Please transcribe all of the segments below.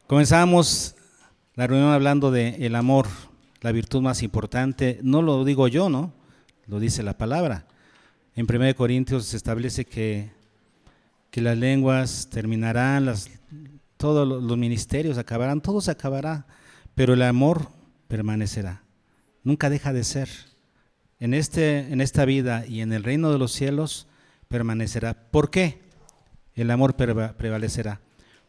Comenzamos la reunión hablando de el amor, la virtud más importante. No lo digo yo, ¿no? Lo dice la palabra. En 1 Corintios se establece que las lenguas terminarán, todos los ministerios acabarán, todo se acabará, pero el amor permanecerá. Nunca deja de ser. En esta vida y en el reino de los cielos permanecerá. ¿Por qué? El amor prevalecerá.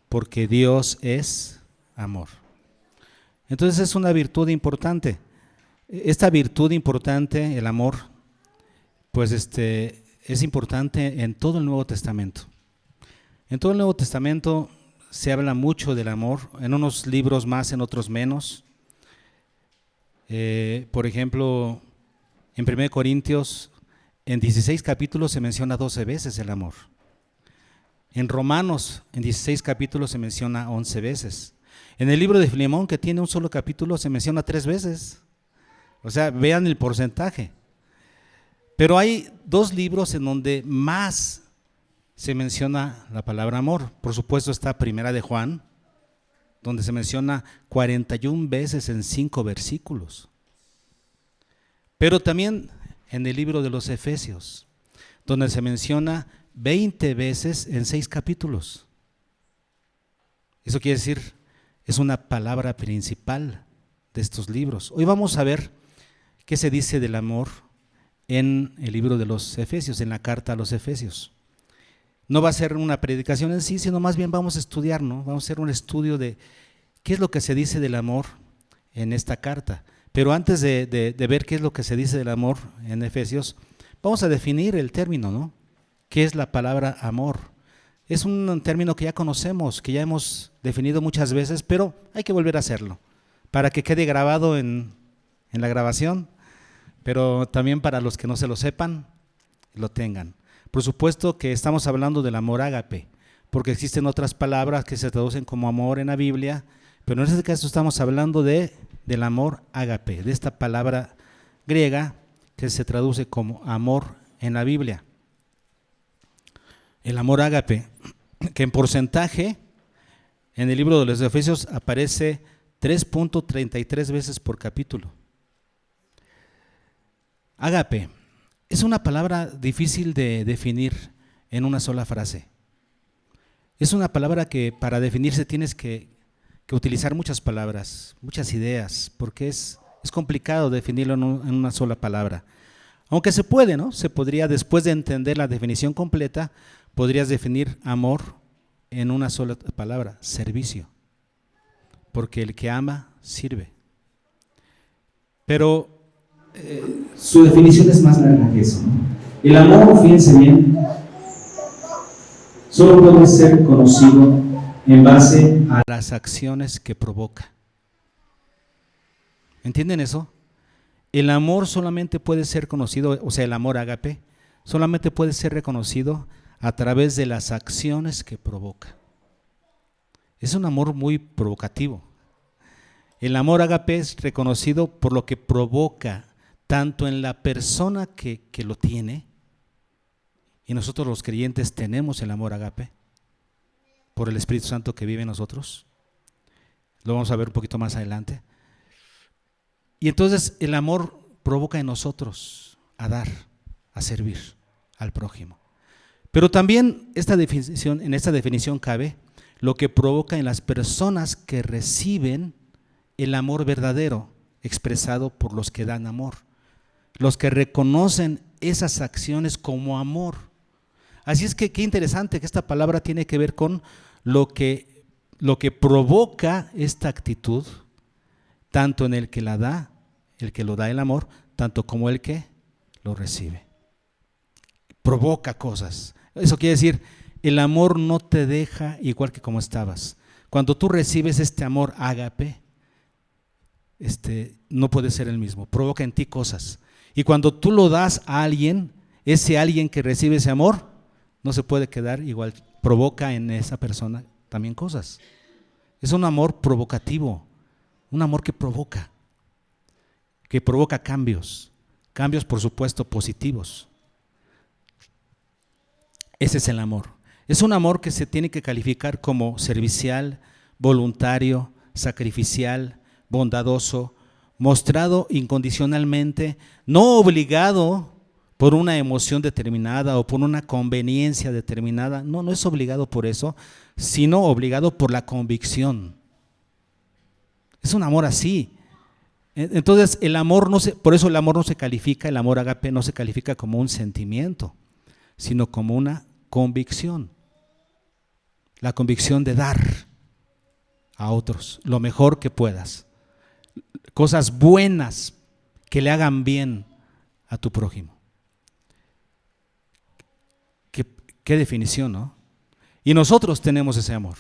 Porque Dios es amor. Entonces es una virtud importante. Esta virtud importante, el amor, pues es importante en todo el Nuevo Testamento. En todo el Nuevo Testamento se habla mucho del amor, en unos libros más, en otros menos. Por ejemplo, en 1 Corintios, en 16 capítulos se menciona 12 veces el amor. En Romanos, en 16 capítulos se menciona 11 veces. En el libro de Filemón, que tiene un solo capítulo, se menciona 3 veces. O sea, vean el porcentaje. Pero hay 2 libros en donde más se menciona la palabra amor. Por supuesto está Primera de Juan, donde se menciona 41 veces en 5 versículos. Pero también en el libro de los Efesios, donde se menciona 20 veces en 6 capítulos. Eso quiere decir, es una palabra principal de estos libros. Hoy vamos a ver qué se dice del amor en el libro de los Efesios, en la carta a los Efesios. No va a ser una predicación en sí, sino más bien vamos a estudiar, ¿no? Vamos a hacer un estudio de qué es lo que se dice del amor en esta carta. Pero antes de ver qué es lo que se dice del amor en Efesios, vamos a definir el término, ¿no? ¿Qué es la palabra amor? Es un término que ya conocemos, que ya hemos definido muchas veces, pero hay que volver a hacerlo para que quede grabado en la grabación, pero también para los que no se lo sepan, lo tengan. Por supuesto que estamos hablando del amor ágape, porque existen otras palabras que se traducen como amor en la Biblia, pero en este caso estamos hablando del amor ágape, de esta palabra griega que se traduce como amor en la Biblia. El amor ágape, que en porcentaje en el libro de los Efesios aparece 3.33 veces por capítulo. Ágape es una palabra difícil de definir en una sola frase. Es una palabra que para definirse tienes que utilizar muchas palabras, muchas ideas, porque es complicado definirlo en una sola palabra. Aunque se puede, ¿no? Se podría, después de entender la definición completa, podrías definir amor en una sola palabra, servicio. Porque el que ama, sirve. Pero su definición es más larga que eso, ¿no? El amor, fíjense bien, solo puede ser conocido en base a las acciones que provoca. ¿Entienden eso? El amor solamente puede ser conocido, o sea, el amor ágape, solamente puede ser reconocido a través de las acciones que provoca. Es un amor muy provocativo. El amor ágape es reconocido por lo que provoca, tanto en la persona que lo tiene, y nosotros los creyentes tenemos el amor ágape, por el Espíritu Santo que vive en nosotros. Lo vamos a ver un poquito más adelante. Y entonces el amor provoca en nosotros a dar, a servir al prójimo. Pero también en esta definición cabe lo que provoca en las personas que reciben el amor verdadero expresado por los que dan amor, los que reconocen esas acciones como amor. Así es que qué interesante que esta palabra tiene que ver con lo que provoca esta actitud, tanto en el que la da, el que lo da el amor, tanto como el que lo recibe. Provoca cosas. Eso quiere decir, el amor no te deja igual que como estabas. Cuando tú recibes este amor ágape, no puede ser el mismo, provoca en ti cosas. Y cuando tú lo das a alguien, ese alguien que recibe ese amor, no se puede quedar igual, provoca en esa persona también cosas. Es un amor provocativo, un amor que provoca cambios por supuesto positivos. Ese es el amor. Es un amor que se tiene que calificar como servicial, voluntario, sacrificial, bondadoso, mostrado incondicionalmente, no obligado por una emoción determinada o por una conveniencia determinada. No, no es obligado por eso, sino obligado por la convicción. Es un amor así. Entonces el amor por eso el amor no se califica, el amor ágape no se califica como un sentimiento, sino como una convicción. La convicción de dar a otros lo mejor que puedas. Cosas buenas que le hagan bien a tu prójimo. Qué definición, ¿no? Y nosotros tenemos ese amor.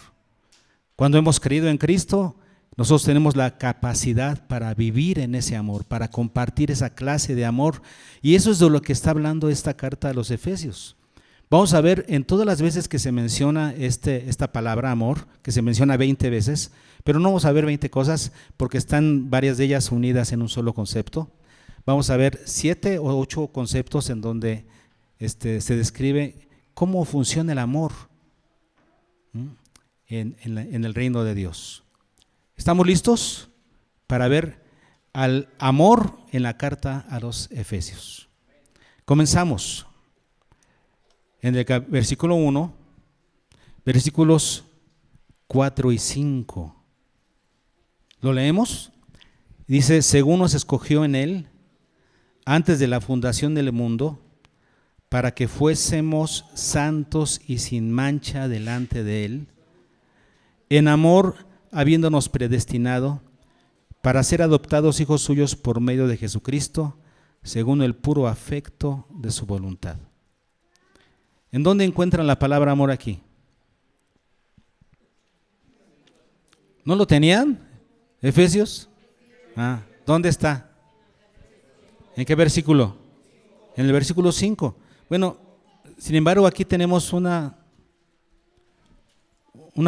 Cuando hemos creído en Cristo, nosotros tenemos la capacidad para vivir en ese amor, para compartir esa clase de amor. Y eso es de lo que está hablando esta carta a los Efesios. Vamos a ver en todas las veces que se menciona esta palabra amor, que se menciona 20 veces, pero no vamos a ver 20 cosas porque están varias de ellas unidas en un solo concepto. Vamos a ver 7 o 8 conceptos en donde se describe cómo funciona el amor en el reino de Dios. ¿Estamos listos para ver al amor en la carta a los Efesios? Comenzamos en el versículo 1, versículos 4 y 5. ¿Lo leemos? Dice, según nos escogió en Él, antes de la fundación del mundo, para que fuésemos santos y sin mancha delante de Él, en amor habiéndonos predestinado para ser adoptados hijos suyos por medio de Jesucristo, según el puro afecto de su voluntad. ¿En dónde encuentran la palabra amor aquí? ¿No lo tenían? ¿Efesios? ¿Dónde está? ¿En qué versículo? En el versículo 5. Bueno, sin embargo, aquí tenemos una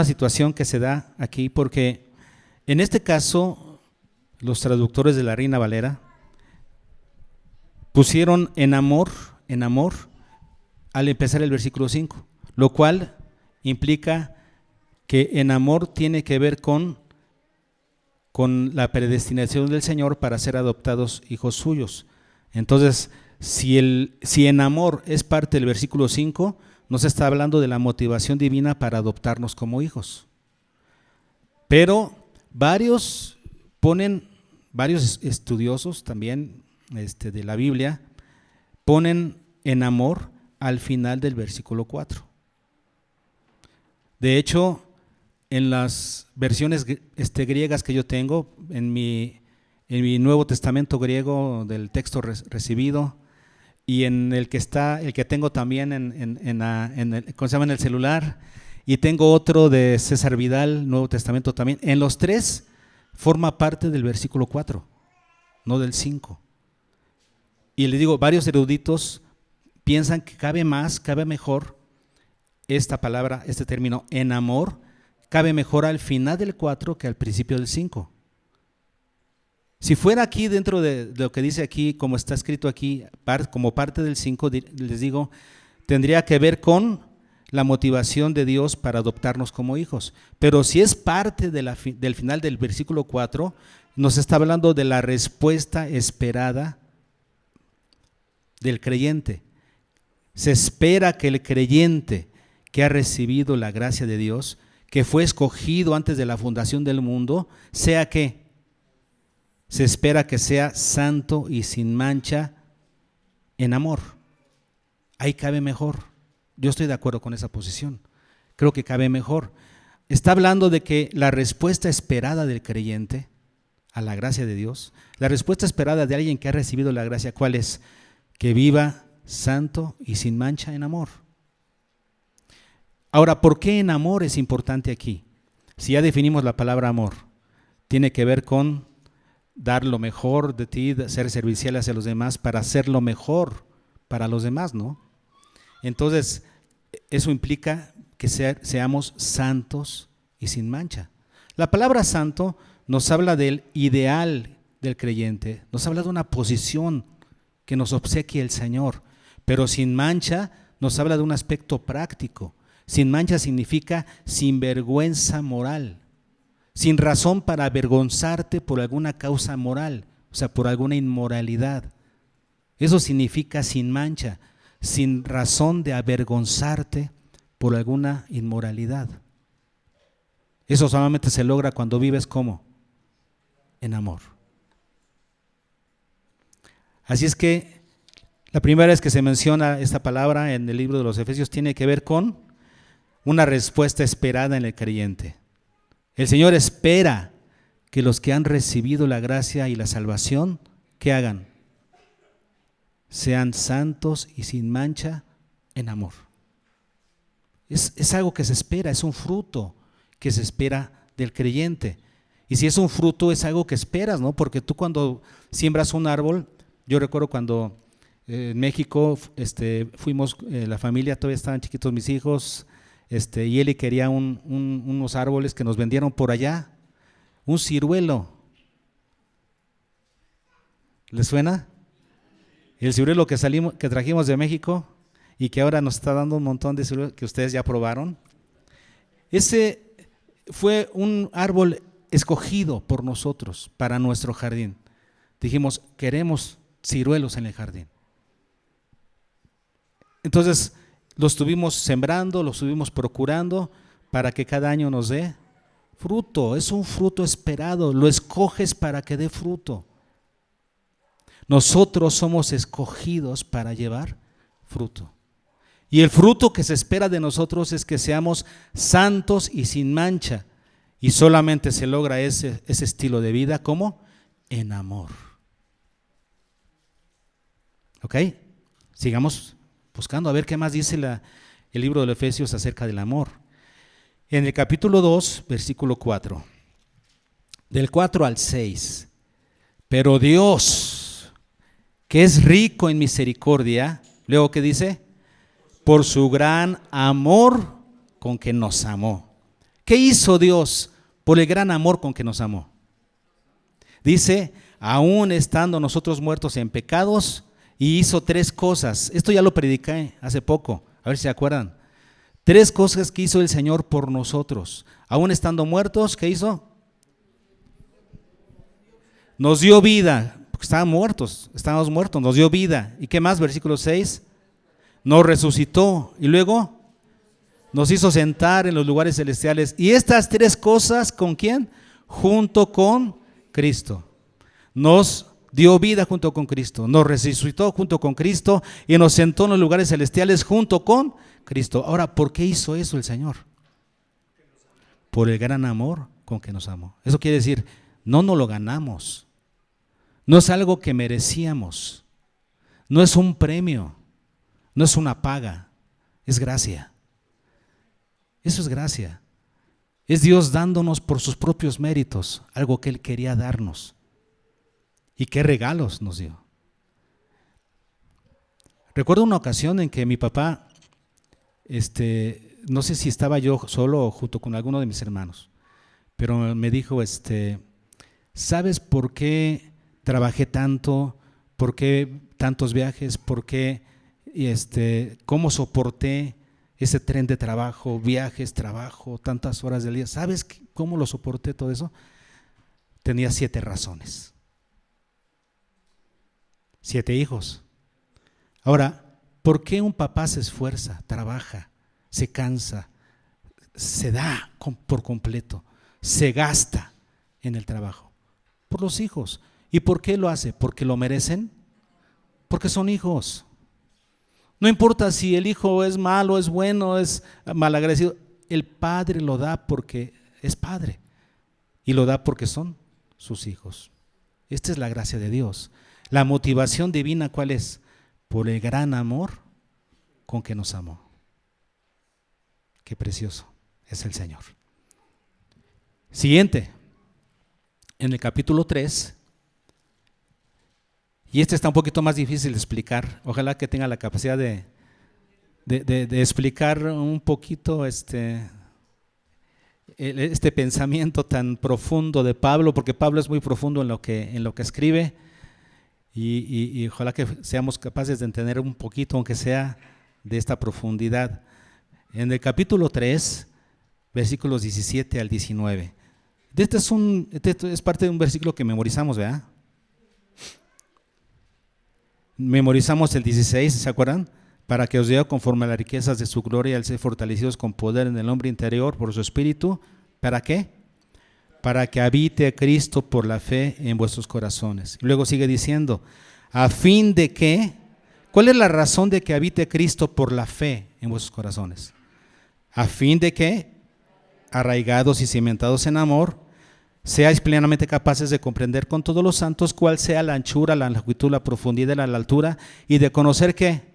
situación que se da aquí, porque en este caso, los traductores de la Reina Valera pusieron en amor, al empezar el versículo 5, lo cual implica que en amor tiene que ver con la predestinación del Señor para ser adoptados hijos suyos. Entonces, si en amor es parte del versículo 5, nos está hablando de la motivación divina para adoptarnos como hijos. Pero varios estudiosos también de la Biblia ponen en amor al final del versículo 4. De hecho, en las versiones griegas que yo tengo, en mi Nuevo Testamento griego del texto recibido, y en el que tengo también en el celular, y tengo otro de César Vidal, Nuevo Testamento también, en los tres forma parte del versículo 4, no del 5. Y les digo, varios eruditos piensan que cabe mejor esta palabra, este término en amor, cabe mejor al final del 4 que al principio del 5. Si fuera aquí dentro de lo que dice aquí, como está escrito aquí, como parte del 5, les digo, tendría que ver con la motivación de Dios para adoptarnos como hijos. Pero si es parte del final del versículo 4, nos está hablando de la respuesta esperada del creyente. Se espera que el creyente que ha recibido la gracia de Dios, que fue escogido antes de la fundación del mundo, sea que se espera que sea santo y sin mancha en amor. Ahí cabe mejor. Yo estoy de acuerdo con esa posición. Creo que cabe mejor. Está hablando de que la respuesta esperada del creyente a la gracia de Dios, la respuesta esperada de alguien que ha recibido la gracia, ¿cuál es? Que viva santo y sin mancha en amor. Ahora, ¿por qué en amor es importante aquí? Si ya definimos la palabra amor, tiene que ver con dar lo mejor de ti, ser servicial hacia los demás para hacer lo mejor para los demás, ¿no? Entonces, eso implica que seamos santos y sin mancha. La palabra santo nos habla del ideal del creyente, nos habla de una posición que nos obsequia el Señor, pero sin mancha nos habla de un aspecto práctico. Sin mancha significa sin vergüenza moral. sin razón para avergonzarte por alguna causa moral, o sea, por alguna inmoralidad. Eso significa sin mancha, sin razón de avergonzarte por alguna inmoralidad. Eso solamente se logra cuando vives ¿cómo? En amor. Así es que la primera vez que se menciona esta palabra en el libro de los Efesios tiene que ver con una respuesta esperada en el creyente. El Señor espera que los que han recibido la gracia y la salvación, ¿qué hagan? Sean santos y sin mancha en amor. Es algo que se espera, es un fruto que se espera del creyente. Y si es un fruto, es algo que esperas, ¿no? Porque tú cuando siembras un árbol, yo recuerdo cuando en México fuimos, la familia, todavía estaban chiquitos mis hijos, y Eli quería unos árboles que nos vendieron por allá, un ciruelo. ¿Les suena? El ciruelo que trajimos de México y que ahora nos está dando un montón de ciruelos que ustedes ya probaron. Ese fue un árbol escogido por nosotros para nuestro jardín. Dijimos, queremos ciruelos en el jardín. Entonces los estuvimos sembrando, los estuvimos procurando para que cada año nos dé fruto. Es un fruto esperado, lo escoges para que dé fruto. Nosotros somos escogidos para llevar fruto. Y el fruto que se espera de nosotros es que seamos santos y sin mancha. Y solamente se logra ese estilo de vida, ¿cómo? En amor. ¿Ok? Sigamos buscando a ver qué más dice el libro de los Efesios acerca del amor. En el capítulo 2, versículo 4, del 4 al 6, pero Dios, que es rico en misericordia, luego ¿qué dice? Por su gran amor con que nos amó. ¿Qué hizo Dios por el gran amor con que nos amó? Dice, aún estando nosotros muertos en pecados, y hizo 3 cosas. Esto ya lo prediqué hace poco, a ver si se acuerdan. 3 cosas que hizo el Señor por nosotros. Aún estando muertos, ¿qué hizo? Nos dio vida, porque estábamos muertos, nos dio vida. ¿Y qué más? Versículo 6. Nos resucitó y luego nos hizo sentar en los lugares celestiales. Y estas 3 cosas, ¿con quién? Junto con Cristo. Nos dio vida junto con Cristo, nos resucitó junto con Cristo y nos sentó en los lugares celestiales junto con Cristo. Ahora, ¿por qué hizo eso el Señor? Por el gran amor con que nos amó. Eso quiere decir, no nos lo ganamos, no es algo que merecíamos, no es un premio, no es una paga, es gracia. Eso es gracia. Es Dios dándonos por sus propios méritos algo que Él quería darnos. ¿Y qué regalos nos dio? Recuerdo una ocasión en que mi papá, no sé si estaba yo solo o junto con alguno de mis hermanos, pero me dijo, ¿sabes por qué trabajé tanto? ¿Por qué tantos viajes? ¿Por qué, cómo soporté ese tren de trabajo, viajes, trabajo, tantas horas del día? ¿Sabes cómo lo soporté todo eso? Tenía 7 razones. 7 hijos. Ahora, ¿por qué un papá se esfuerza, trabaja, se cansa, se da por completo, se gasta en el trabajo? Por los hijos. ¿Y por qué lo hace? ¿Porque lo merecen? Porque son hijos. No importa si el hijo es malo, es bueno, es malagradecido, el padre lo da porque es padre y lo da porque son sus hijos. Esta es la gracia de Dios. La motivación divina, ¿cuál es? Por el gran amor con que nos amó. Qué precioso es el Señor. Siguiente, en el capítulo 3, y este está un poquito más difícil de explicar, ojalá que tenga la capacidad de explicar un poquito este pensamiento tan profundo de Pablo, porque Pablo es muy profundo en lo que escribe. Y ojalá que seamos capaces de entender un poquito, aunque sea de esta profundidad. En el capítulo 3, versículos 17 al 19, Este es parte de un versículo que memorizamos, ¿verdad? Memorizamos el 16, ¿se acuerdan? Para que os dé conforme a las riquezas de su gloria al ser fortalecidos con poder en el hombre interior por su espíritu. ¿Para qué? Para que habite Cristo por la fe en vuestros corazones. Luego sigue diciendo, a fin de que, ¿cuál es la razón de que habite Cristo por la fe en vuestros corazones? A fin de que, arraigados y cimentados en amor, seáis plenamente capaces de comprender con todos los santos cuál sea la anchura, la longitud, la profundidad, la altura, y de conocer qué.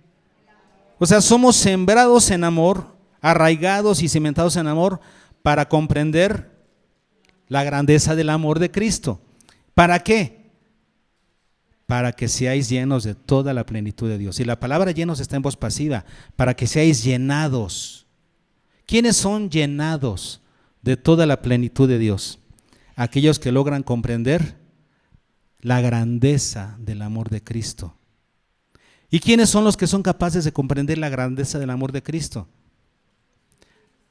O sea, somos sembrados en amor, arraigados y cimentados en amor, para comprender la grandeza del amor de Cristo. ¿Para qué? Para que seáis llenos de toda la plenitud de Dios. Y la palabra llenos está en voz pasiva, para que seáis llenados. ¿Quiénes son llenados de toda la plenitud de Dios? Aquellos que logran comprender la grandeza del amor de Cristo. ¿Y quiénes son los que son capaces de comprender la grandeza del amor de Cristo?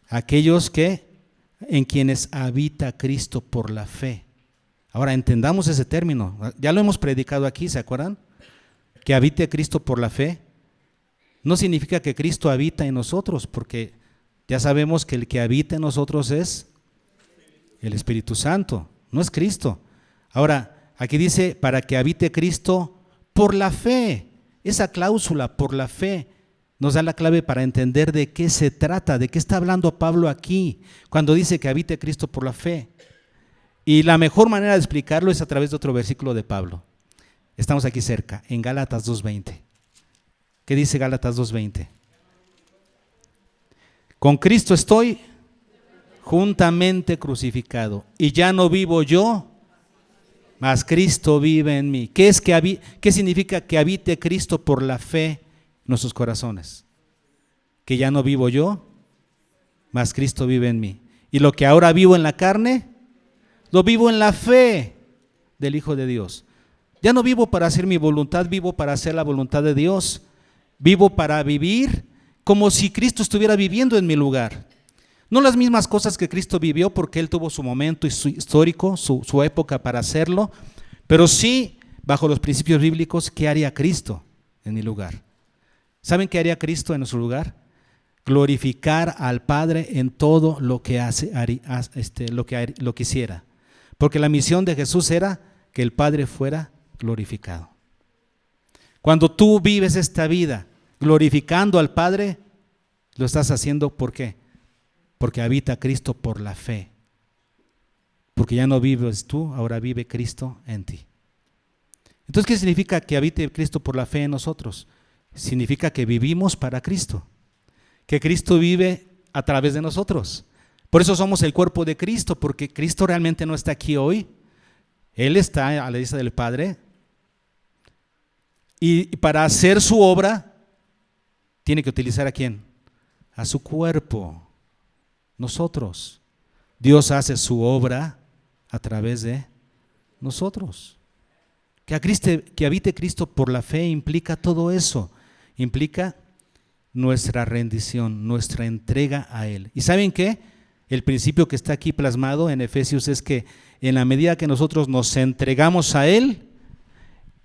Aquellos en quienes habita Cristo por la fe. Ahora entendamos ese término, ya lo hemos predicado aquí, ¿se acuerdan? Que habite Cristo por la fe no significa que Cristo habita en nosotros, porque ya sabemos que el que habita en nosotros es el Espíritu Santo, no es Cristo. Ahora, aquí dice, para que habite Cristo por la fe. Esa cláusula, por la fe, nos da la clave para entender de qué se trata, de qué está hablando Pablo aquí, cuando dice que habite Cristo por la fe. Y la mejor manera de explicarlo es a través de otro versículo de Pablo. Estamos aquí cerca, en Gálatas 2:20. ¿Qué dice Gálatas 2:20? Con Cristo estoy juntamente crucificado, y ya no vivo yo, mas Cristo vive en mí. ¿Qué significa que habite Cristo por la fe en nuestros corazones? Que ya no vivo yo, mas Cristo vive en mí. Y lo que ahora vivo en la carne, lo vivo en la fe del Hijo de Dios. Ya no vivo para hacer mi voluntad, vivo para hacer la voluntad de Dios. Vivo para vivir como si Cristo estuviera viviendo en mi lugar. No las mismas cosas que Cristo vivió, porque Él tuvo su momento histórico, su época para hacerlo, pero sí, bajo los principios bíblicos, ¿qué haría Cristo en mi lugar? ¿Saben qué haría Cristo en nuestro lugar? Glorificar al Padre en todo lo que lo que hiciera. Porque la misión de Jesús era que el Padre fuera glorificado. Cuando tú vives esta vida glorificando al Padre, lo estás haciendo ¿por qué? Porque habita Cristo por la fe. Porque ya no vives tú, ahora vive Cristo en ti. Entonces, ¿qué significa que habite Cristo por la fe en nosotros? Significa que vivimos para Cristo, que Cristo vive a través de nosotros. Por eso somos el cuerpo de Cristo, porque Cristo realmente no está aquí hoy. Él está a la diestra del Padre, y para hacer su obra tiene que utilizar ¿a quién? A su cuerpo. Nosotros. Dios hace su obra a través de nosotros. Que habite Cristo por la fe implica todo eso. Implica nuestra rendición, nuestra entrega a Él. ¿Y saben qué? El principio que está aquí plasmado en Efesios es que en la medida que nosotros nos entregamos a Él,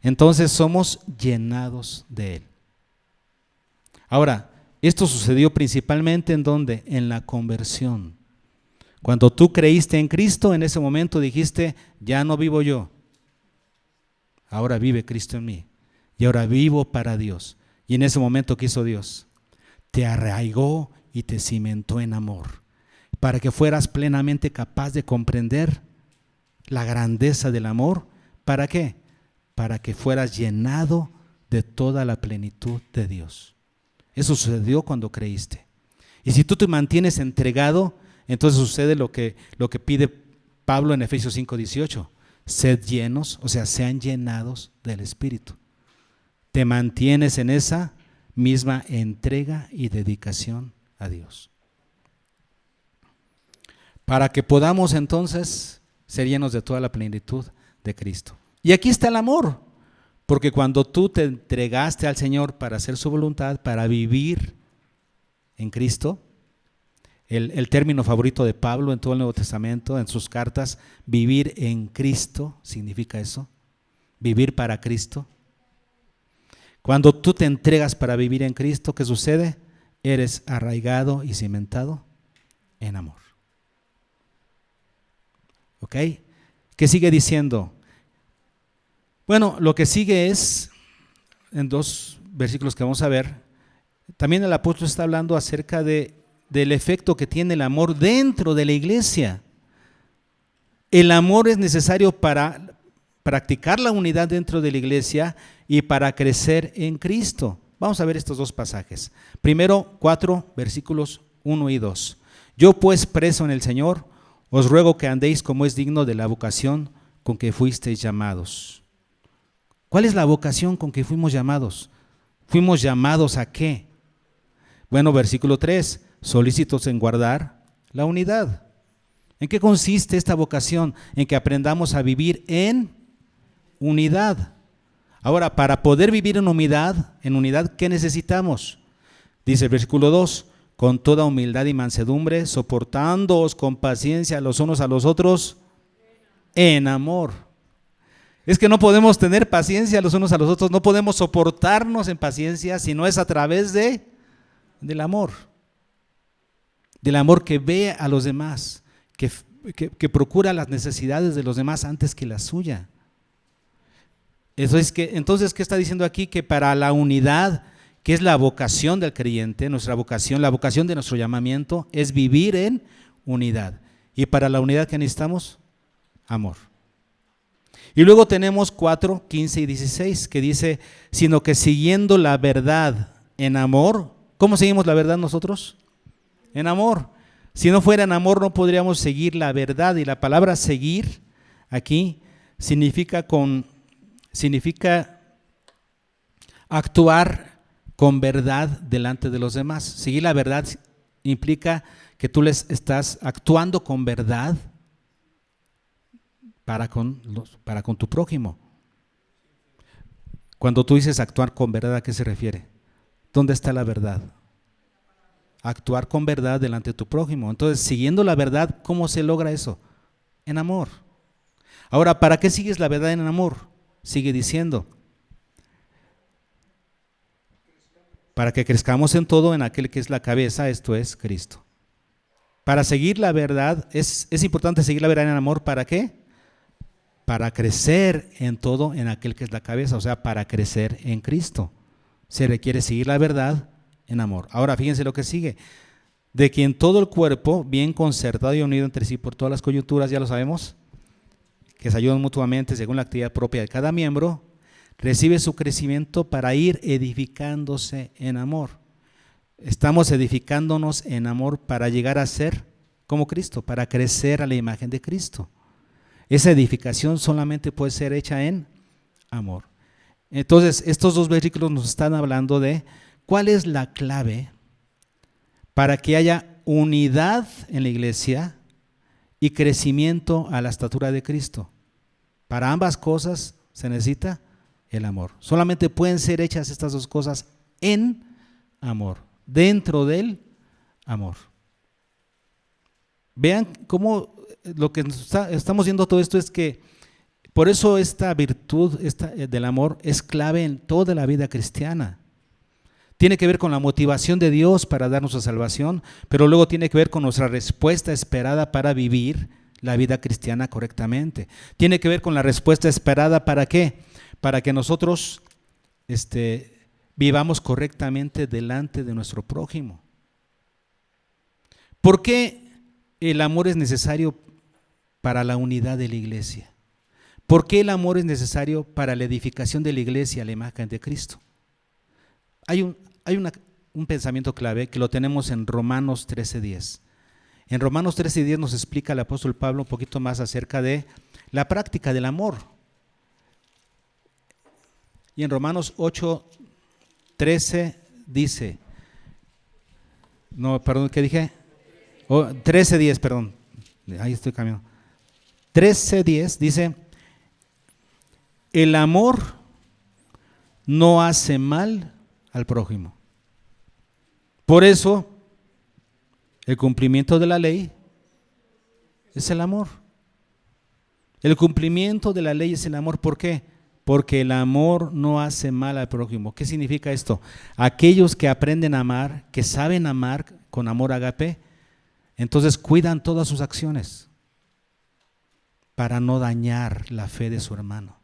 entonces somos llenados de Él. Ahora, esto sucedió principalmente ¿en dónde? En la conversión. Cuando tú creíste en Cristo, en ese momento dijiste, ya no vivo yo, ahora vive Cristo en mí, y ahora vivo para Dios. Y en ese momento, ¿qué hizo Dios? Te arraigó y te cimentó en amor, para que fueras plenamente capaz de comprender la grandeza del amor. ¿Para qué? Para que fueras llenado de toda la plenitud de Dios. Eso sucedió cuando creíste. Y si tú te mantienes entregado, entonces sucede lo que pide Pablo en Efesios 5:18. Sed llenos, o sea, sean llenados del Espíritu. Te mantienes en esa misma entrega y dedicación a Dios. Para que podamos entonces ser llenos de toda la plenitud de Cristo. Y aquí está el amor. Porque cuando tú te entregaste al Señor para hacer su voluntad, para vivir en Cristo, el término favorito de Pablo en todo el Nuevo Testamento, en sus cartas, vivir en Cristo, significa eso, vivir para Cristo. Cuando tú te entregas para vivir en Cristo, ¿qué sucede? Eres arraigado y cimentado en amor. ¿Ok? ¿Qué sigue diciendo? Bueno, lo que sigue es, en 2 versículos que vamos a ver, también el apóstol está hablando acerca del efecto que tiene el amor dentro de la iglesia. El amor es necesario para practicar la unidad dentro de la iglesia y para crecer en Cristo. Vamos a ver estos 2 pasajes. Primero, 4 versículos 1 y 2. Yo pues, preso en el Señor, os ruego que andéis como es digno de la vocación con que fuisteis llamados. ¿Cuál es la vocación con que fuimos llamados? ¿Fuimos llamados a qué? Bueno, versículo 3, solícitos en guardar la unidad. ¿En qué consiste esta vocación? En que aprendamos a vivir en unidad. Ahora, para poder vivir en unidad, ¿qué necesitamos? Dice el versículo 2, con toda humildad y mansedumbre, soportándoos con paciencia los unos a los otros en amor. Es que no podemos tener paciencia los unos a los otros, no podemos soportarnos en paciencia si no es a través del amor. Del amor que ve a los demás, que procura las necesidades de los demás antes que la suya. Entonces, ¿qué está diciendo aquí? Que para la unidad, que es la vocación del creyente, nuestra vocación, la vocación de nuestro llamamiento, es vivir en unidad. Y para la unidad, ¿qué necesitamos? Amor. Y luego tenemos 4, 15 y 16, que dice, sino que siguiendo la verdad en amor. ¿Cómo seguimos la verdad nosotros? En amor. Si no fuera en amor, no podríamos seguir la verdad. Y la palabra seguir aquí significa actuar con verdad delante de los demás. Seguir la verdad implica que tú les estás actuando con verdad para con tu prójimo. Cuando tú dices actuar con verdad, ¿a qué se refiere? ¿Dónde está la verdad? Actuar con verdad delante de tu prójimo. Entonces, siguiendo la verdad, ¿cómo se logra eso? En amor. Ahora, ¿para qué sigues la verdad en amor? Sigue diciendo, para que crezcamos en todo en aquel que es la cabeza, esto es Cristo. Para seguir la verdad, es importante seguir la verdad en amor, ¿para qué? Para crecer en todo en aquel que es la cabeza, o sea, para crecer en Cristo. Se requiere seguir la verdad en amor. Ahora, fíjense lo que sigue. De quien todo el cuerpo, bien concertado y unido entre sí por todas las coyunturas, ya lo sabemos, que se ayudan mutuamente según la actividad propia de cada miembro, recibe su crecimiento para ir edificándose en amor. Estamos edificándonos en amor para llegar a ser como Cristo, para crecer a la imagen de Cristo. Esa edificación solamente puede ser hecha en amor. Entonces, estos 2 versículos nos están hablando de cuál es la clave para que haya unidad en la iglesia y crecimiento a la estatura de Cristo. Para ambas cosas se necesita el amor. Solamente pueden ser hechas estas 2 cosas en amor, dentro del amor. Vean cómo lo que estamos viendo todo esto es que por eso esta virtud del amor es clave en toda la vida cristiana. Tiene que ver con la motivación de Dios para darnos la salvación, pero luego tiene que ver con nuestra respuesta esperada para vivir la vida cristiana correctamente. Tiene que ver con la respuesta esperada ¿para qué? Para que nosotros vivamos correctamente delante de nuestro prójimo. ¿Por qué el amor es necesario para la unidad de la iglesia? ¿Por qué el amor es necesario para la edificación de la iglesia a la imagen de Cristo? Hay un pensamiento clave que lo tenemos en Romanos 13:10. En Romanos 13:10 nos explica el apóstol Pablo un poquito más acerca de la práctica del amor. Y en Romanos 8:13 dice, no, perdón, ¿qué dije? 13:10, perdón, ahí estoy cambiando. 13:10 dice, el amor no hace mal al prójimo. Por eso, El cumplimiento de la ley es el amor. El cumplimiento de la ley es el amor. ¿Por qué? Porque el amor no hace mal al prójimo. ¿Qué significa esto? Aquellos que aprenden a amar, que saben amar con amor ágape, entonces cuidan todas sus acciones para no dañar la fe de su hermano.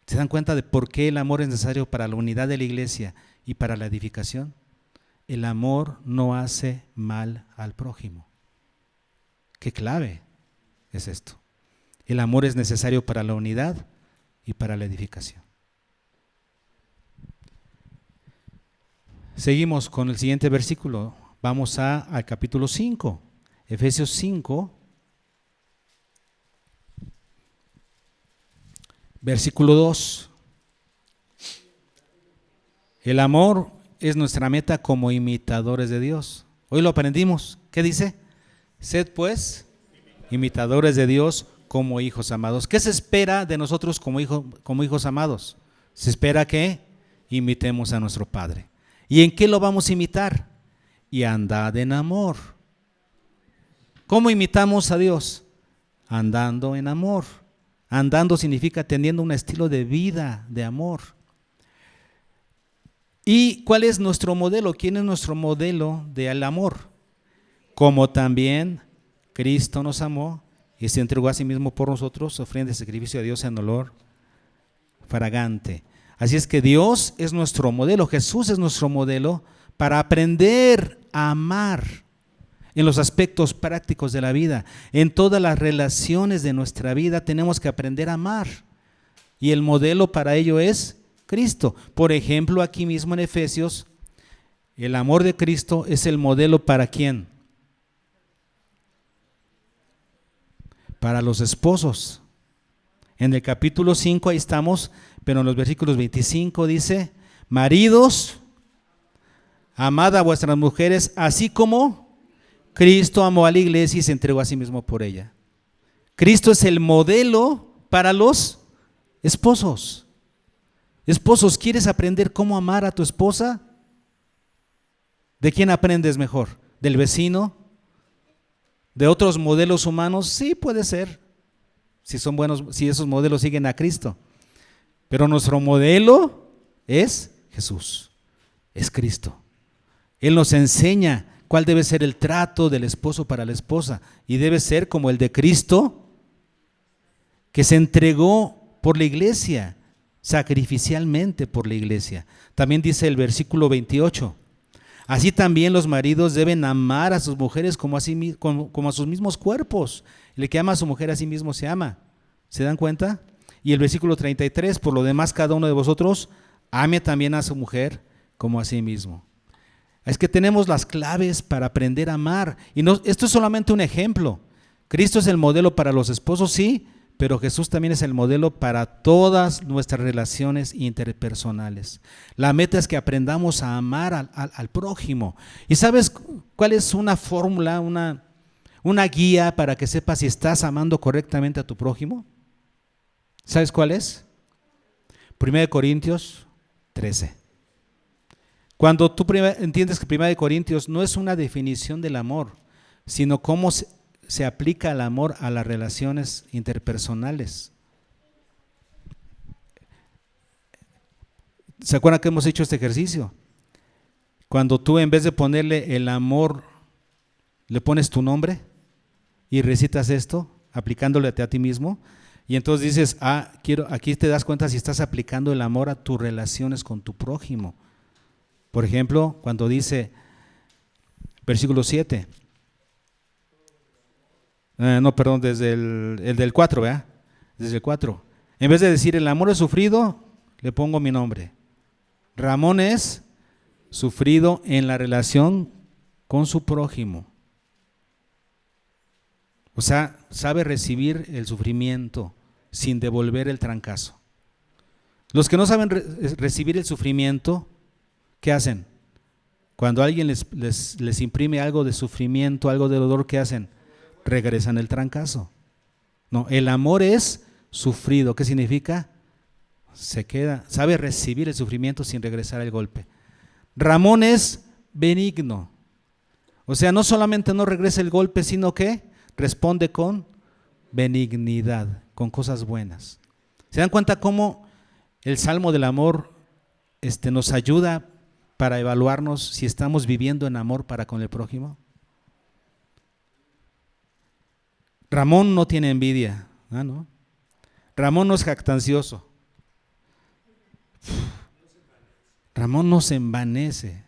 ¿Se dan cuenta de por qué el amor es necesario para la unidad de la iglesia y para la edificación? El amor no hace mal al prójimo. ¿Qué clave es esto? El amor es necesario para la unidad y para la edificación. Seguimos con el siguiente versículo. Vamos al capítulo 5, Efesios 5, versículo 2. El amor es nuestra meta como imitadores de Dios. Hoy lo aprendimos. ¿Qué dice? Sed pues imitadores de Dios como hijos amados. ¿Qué se espera de nosotros como hijos amados? Se espera que imitemos a nuestro Padre. ¿Y en qué lo vamos a imitar? Y andad en amor. ¿Cómo imitamos a Dios? Andando en amor. Andando significa teniendo un estilo de vida de amor. ¿Y cuál es nuestro modelo? ¿Quién es nuestro modelo del amor? Como también Cristo nos amó y se entregó a sí mismo por nosotros, ofrenda de sacrificio a Dios en olor fragante. Así es que Dios es nuestro modelo, Jesús es nuestro modelo para aprender a amar en los aspectos prácticos de la vida. En todas las relaciones de nuestra vida tenemos que aprender a amar. Y el modelo para ello es Cristo. Por ejemplo, aquí mismo en Efesios, el amor de Cristo es el modelo ¿para quién? Para los esposos. En el capítulo 5 ahí estamos, pero en los versículos 25 dice: maridos, amad a vuestras mujeres, así como Cristo amó a la iglesia y se entregó a sí mismo por ella. Cristo es el modelo para los esposos. Esposos, ¿quieres aprender cómo amar a tu esposa? ¿De quién aprendes mejor? ¿Del vecino? ¿De otros modelos humanos? Sí, puede ser, si son buenos, si esos modelos siguen a Cristo. Pero nuestro modelo es Jesús, es Cristo. Él nos enseña cuál debe ser el trato del esposo para la esposa, y debe ser como el de Cristo, que se entregó por la iglesia, sacrificialmente por la iglesia. También dice el versículo 28: así también los maridos deben amar a sus mujeres como a sus mismos cuerpos. El que ama a su mujer a sí mismo se ama. ¿Se dan cuenta? Y el versículo 33: por lo demás, cada uno de vosotros ame también a su mujer como a sí mismo. Es que tenemos las claves para aprender a amar. Y no, esto es solamente un ejemplo. Cristo es el modelo para los esposos, sí, pero Jesús también es el modelo para todas nuestras relaciones interpersonales. La meta es que aprendamos a amar al prójimo. ¿Y sabes cuál es una fórmula, una guía para que sepas si estás amando correctamente a tu prójimo? ¿Sabes cuál es? 1 Corintios 13. Cuando tú entiendes que 1 Corintios no es una definición del amor, sino cómo se aplica el amor a las relaciones interpersonales. ¿Se acuerdan que hemos hecho este ejercicio? Cuando tú, en vez de ponerle el amor, le pones tu nombre y recitas esto, aplicándole a ti mismo, y entonces dices, aquí te das cuenta si estás aplicando el amor a tus relaciones con tu prójimo. Por ejemplo, cuando dice, versículo 7, desde el del 4, ¿verdad? Desde el 4. En vez de decir el amor es sufrido, le pongo mi nombre. Ramón es sufrido en la relación con su prójimo. O sea, sabe recibir el sufrimiento sin devolver el trancazo. Los que no saben recibir el sufrimiento, ¿qué hacen? Cuando alguien les imprime algo de sufrimiento, algo de dolor, ¿qué hacen? Regresan el trancazo. No, el amor es sufrido. ¿Qué significa? Se queda, sabe recibir el sufrimiento sin regresar el golpe. Ramón es benigno. O sea, no solamente no regresa el golpe, sino que responde con benignidad, con cosas buenas. ¿Se dan cuenta cómo el Salmo del Amor nos ayuda para evaluarnos si estamos viviendo en amor para con el prójimo? Ramón no tiene envidia, ¿no? Ramón no es jactancioso. Ramón no se envanece.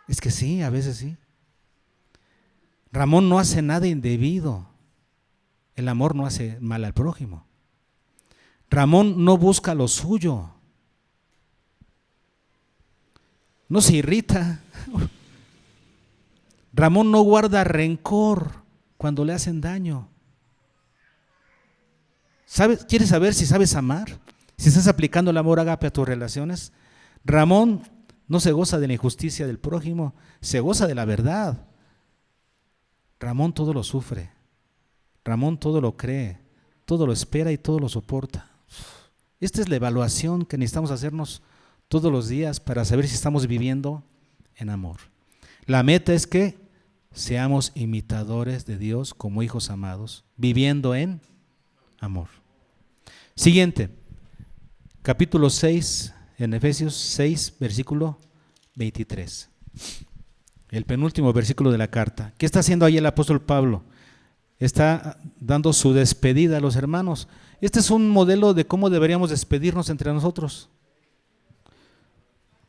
Es que sí, a veces sí. Ramón no hace nada indebido. El amor no hace mal al prójimo. Ramón no busca lo suyo. No se irrita. Ramón no guarda rencor cuando le hacen daño. ¿Quieres saber si sabes amar? Si estás aplicando el amor ágape a tus relaciones. Ramón no se goza de la injusticia del prójimo, se goza de la verdad. Ramón todo lo sufre. Ramón todo lo cree, todo lo espera y todo lo soporta. Esta es la evaluación que necesitamos hacernos todos los días para saber si estamos viviendo en amor. La meta es que seamos imitadores de Dios como hijos amados, viviendo en amor. Siguiente, capítulo 6, en Efesios 6, versículo 23. El penúltimo versículo de la carta. ¿Qué está haciendo ahí el apóstol Pablo? Está dando su despedida a los hermanos. Este es un modelo de cómo deberíamos despedirnos entre nosotros.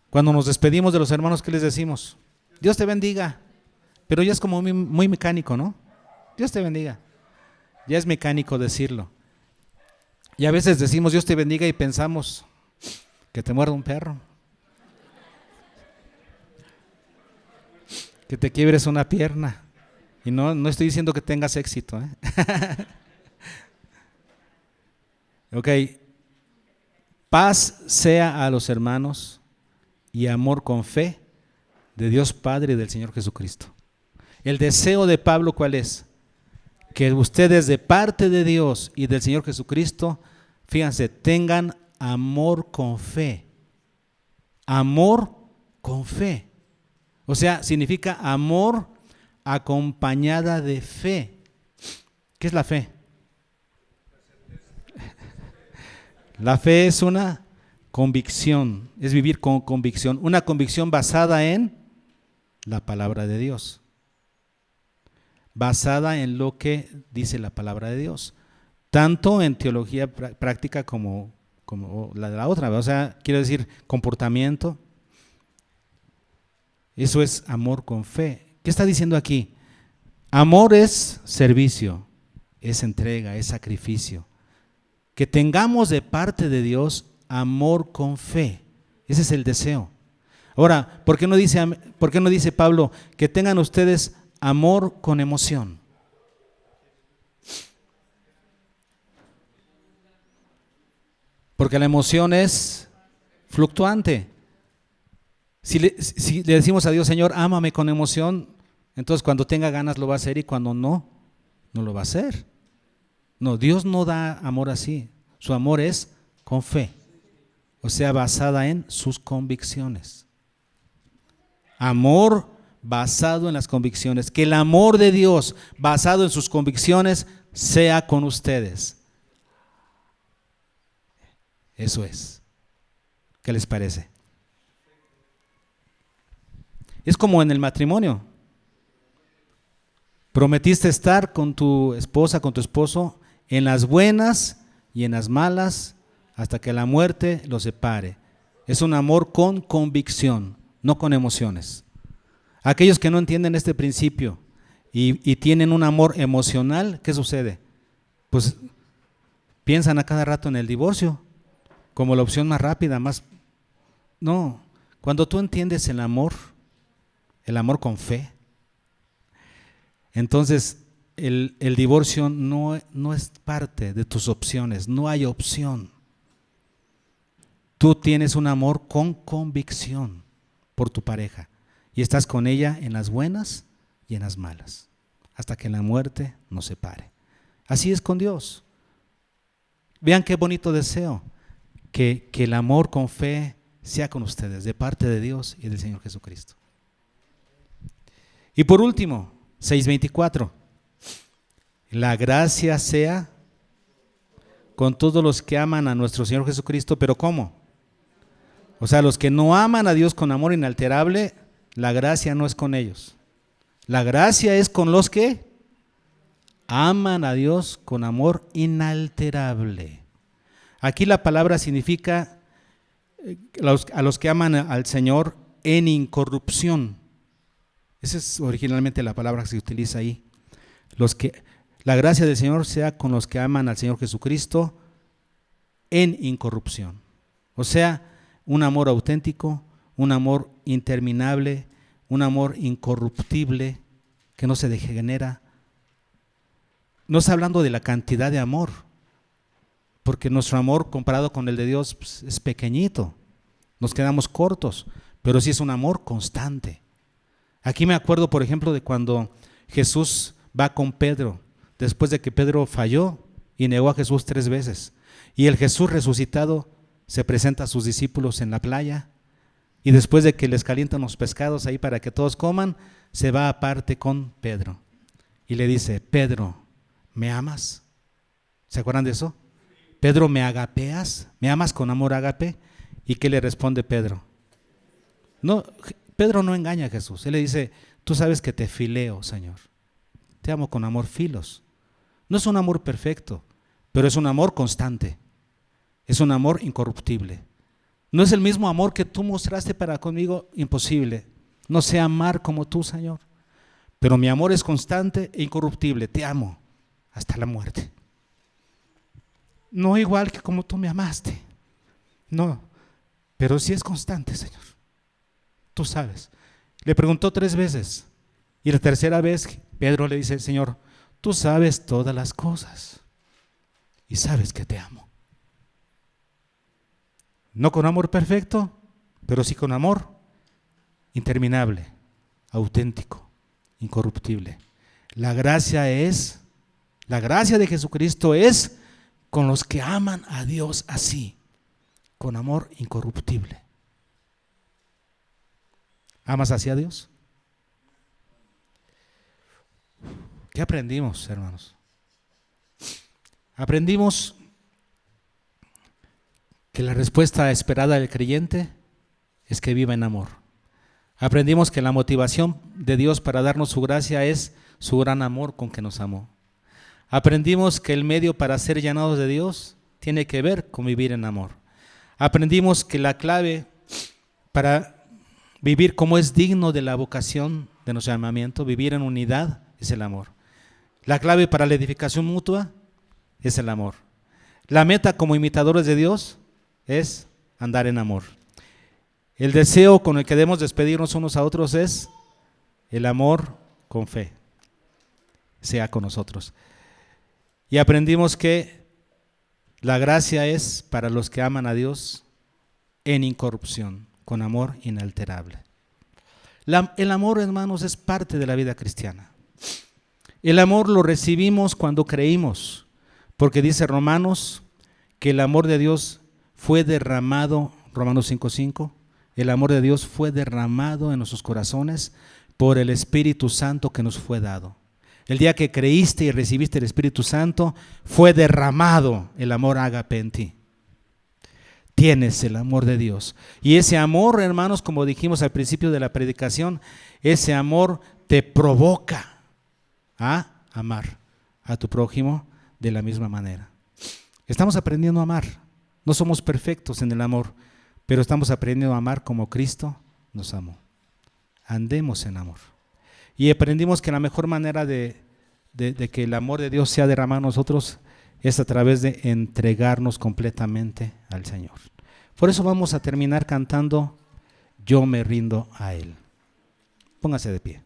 Cuando nos despedimos de los hermanos, ¿qué les decimos? Dios te bendiga. Pero ya es como muy mecánico, ¿no? Dios te bendiga. Ya es mecánico decirlo. Y a veces decimos Dios te bendiga y pensamos que te muerda un perro, que te quiebres una pierna. Y no estoy diciendo que tengas éxito, ¿eh? Ok. Paz sea a los hermanos y amor con fe de Dios Padre y del Señor Jesucristo. El deseo de Pablo, ¿cuál es? Que ustedes de parte de Dios y del Señor Jesucristo, fíjense, tengan amor con fe. Amor con fe. O sea, significa amor acompañada de fe. ¿Qué es la fe? La fe es una convicción, es vivir con convicción, una convicción basada en la palabra de Dios, basada en lo que dice la palabra de Dios, tanto en teología práctica como la de la otra, o sea, quiero decir comportamiento. Eso es amor con fe. ¿Qué está diciendo aquí? Amor es servicio, es entrega, es sacrificio. Que tengamos de parte de Dios amor con fe. Ese es el deseo. Ahora, ¿por qué no dice Pablo que tengan ustedes amor con emoción? Porque la emoción es fluctuante. Si le decimos a Dios, Señor, ámame con emoción, entonces cuando tenga ganas lo va a hacer y cuando no lo va a hacer. No, Dios no da amor así. Su amor es con fe, o sea, basada en sus convicciones. Amor basado en las convicciones. Que el amor de Dios basado en sus convicciones sea con ustedes. Eso es. ¿Qué les parece? Es como en el matrimonio. Prometiste estar con tu esposa, con tu esposo, en las buenas y en las malas, hasta que la muerte los separe. Es un amor con convicción, no con emociones. Aquellos que no entienden este principio y tienen un amor emocional, ¿qué sucede? Pues piensan a cada rato en el divorcio, como la opción más rápida, más... No, cuando tú entiendes el amor con fe, entonces el divorcio no es parte de tus opciones, no hay opción. Tú tienes un amor con convicción por tu pareja y estás con ella en las buenas y en las malas, hasta que la muerte nos separe. Así es con Dios. Vean qué bonito deseo, que el amor con fe sea con ustedes, de parte de Dios y del Señor Jesucristo. Y por último, 6:24. La gracia sea con todos los que aman a nuestro Señor Jesucristo, pero ¿cómo? O sea, los que no aman a Dios con amor inalterable, la gracia no es con ellos. La gracia es con los que aman a Dios con amor inalterable. Aquí la palabra significa a los que aman al Señor en incorrupción. Esa es originalmente la palabra que se utiliza ahí. La gracia del Señor sea con los que aman al Señor Jesucristo en incorrupción. O sea, un amor auténtico, un amor interminable, un amor incorruptible, que no se degenera. No está hablando de la cantidad de amor, porque nuestro amor comparado con el de Dios pues, es pequeñito, nos quedamos cortos, pero sí es un amor constante. Aquí me acuerdo, por ejemplo, de cuando Jesús va con Pedro, después de que Pedro falló y negó a Jesús 3 veces, y el Jesús resucitado se presenta a sus discípulos en la playa, y después de que les calientan los pescados ahí para que todos coman, se va aparte con Pedro, y le dice: Pedro, ¿me amas? ¿Se acuerdan de eso? Pedro, ¿me agapeas? ¿Me amas con amor ágape? ¿Y qué le responde Pedro? No, Pedro no engaña a Jesús. Él le dice: tú sabes que te fileo, Señor. Te amo con amor filos. No es un amor perfecto, pero es un amor constante. Es un amor incorruptible. No es el mismo amor que tú mostraste para conmigo, imposible. No sé amar como tú, Señor. Pero mi amor es constante e incorruptible. Te amo hasta la muerte. No igual que como tú me amaste. No, pero sí es constante, Señor. Tú sabes. Le preguntó 3 veces. Y la tercera vez Pedro le dice: Señor, tú sabes todas las cosas y sabes que te amo. No con amor perfecto, pero sí con amor interminable, auténtico, incorruptible. La gracia de Jesucristo es con los que aman a Dios así, con amor incorruptible. ¿Amas así a Dios? ¿Qué aprendimos, hermanos? Aprendimos que la respuesta esperada del creyente es que viva en amor. Aprendimos que la motivación de Dios para darnos su gracia es su gran amor con que nos amó. Aprendimos que el medio para ser llanados de Dios tiene que ver con vivir en amor. Aprendimos que la clave para vivir como es digno de la vocación de nuestro llamamiento, vivir en unidad, es el amor. La clave para la edificación mutua es el amor. La meta como imitadores de Dios es andar en amor. El deseo con el que debemos despedirnos unos a otros es el amor con fe. Sea con nosotros. Y aprendimos que la gracia es para los que aman a Dios en incorrupción, con amor inalterable. El amor, hermanos, es parte de la vida cristiana. El amor lo recibimos cuando creímos, porque dice Romanos que el amor de Dios fue derramado, Romanos 5:5, el amor de Dios fue derramado en nuestros corazones por el Espíritu Santo que nos fue dado. El día que creíste y recibiste el Espíritu Santo, fue derramado el amor ágape en ti. Tienes el amor de Dios. Y ese amor, hermanos, como dijimos al principio de la predicación, ese amor te provoca a amar a tu prójimo de la misma manera. Estamos aprendiendo a amar. No somos perfectos en el amor, pero estamos aprendiendo a amar como Cristo nos amó. Andemos en amor. Y aprendimos que la mejor manera de que el amor de Dios sea derramado en nosotros es a través de entregarnos completamente al Señor. Por eso vamos a terminar cantando Yo me rindo a Él. Póngase de pie.